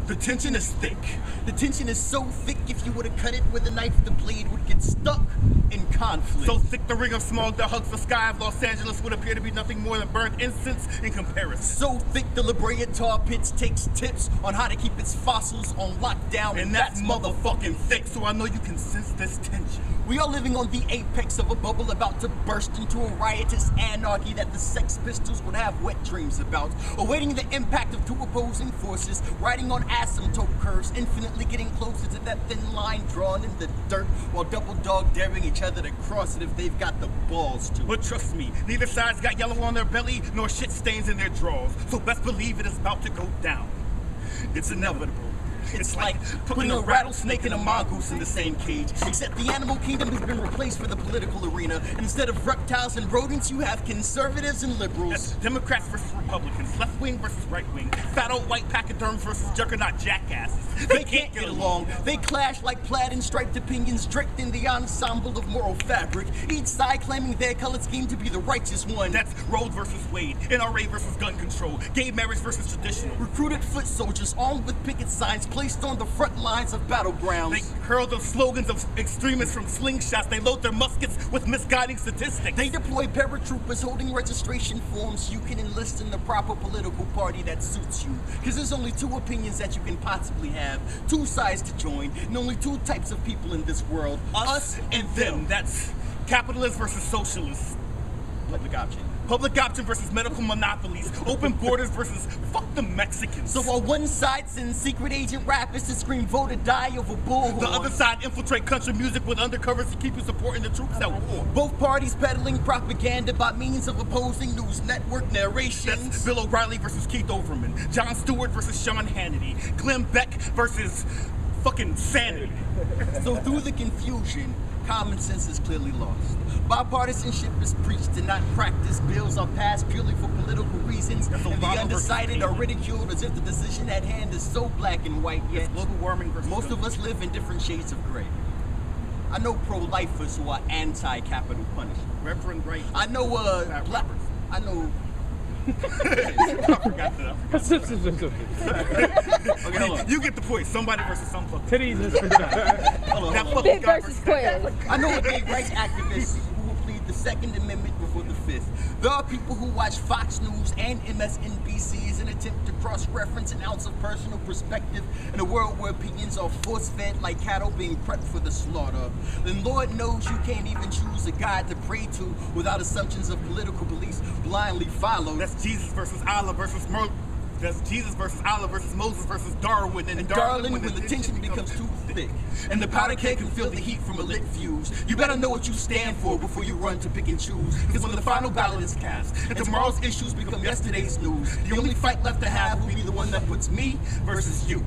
The tension is thick. The tension is so thick, if you were to cut it with a knife, the blade would get stuck in conflict. So thick the ring of smog that hugs the sky of Los Angeles would appear to be nothing more than burnt incense in comparison. So thick the La Brea tar pits takes tips on how to keep its fossils on lockdown, And that's motherfucking thick, so I know you can sense this tension. We are living on the apex of a bubble about to burst into a riotous anarchy that the Sex Pistols would have wet dreams about, awaiting the impact of two opposing forces, riding on asymptote curves, infinitely getting closer to that thin line drawn in the dirt, while double dog daring each other to cross it if they've got the balls to. But trust me, neither side's got yellow on their belly nor shit stains in their drawers, so best believe it is about to go down. It's inevitable. It's like putting a rattlesnake and a mongoose in the same cage, except the animal kingdom has been replaced for the political arena. Instead of reptiles and rodents, you have conservatives and liberals. That's Democrats versus Republicans, left wing versus right wing, fat old white pachyderms versus juggernaut jackasses. They can't get along. They clash like plaid and striped opinions draped in the ensemble of moral fabric, each side claiming their colored scheme to be the righteous one. That's Roe versus Wade, NRA versus gun control, gay marriage versus traditional. Recruited foot soldiers armed with picket signs placed on the front lines of battlegrounds. They hurl the slogans of extremists from slingshots. They load their muskets with misguiding statistics. They deploy paratroopers holding registration forms so you can enlist in the proper political party that suits you. Because there's only two opinions that you can possibly have, two sides to join, and only two types of people in this world, us and them. That's capitalists versus socialists. Public option. Public option versus medical monopolies. Open borders versus fuck the Mexicans. So while one side sends secret agent rappers to scream vote or die over bullhorn, the other side infiltrate country music with undercovers to keep you supporting the troops at war. Both parties peddling propaganda by means of opposing news network narrations. That's Bill O'Reilly versus Keith Overman. Jon Stewart versus Sean Hannity. Glenn Beck versus fucking sanity. So through the confusion, common sense is clearly lost. Bipartisanship is preached and not practiced. Bills are passed purely for political reasons, and the undecided are ridiculed as if the decision at hand is so black and white. Yet global warming versus most of us live in different shades of gray. I know pro-lifers who are anti-capital punishment. Reverend Wright. I know black. I know. I forgot that. Okay, hold on. You get the point. Somebody versus some fuck. Titties is for Hold on. Big versus Quez. I know a gay rights activist who will plead the Second Amendment before the Fifth. There are people who watch Fox News and MSNBC as an attempt to cross-reference an ounce of personal perspective in a world where opinions are force-fed like cattle being prepped for the slaughter. Then Lord knows you can't even choose a God to pray to without assumptions of political beliefs blindly followed. That's Jesus versus Allah versus That's Jesus versus Allah versus Moses versus Darwin. And Darling, when the tension becomes too thick and the powder keg can feel the heat from a lit fuse, you better know what you stand for before you run to pick and choose. Because when the final ballot is cast and tomorrow's issues become yesterday's news, the only fight left to have will be the one that puts me versus you.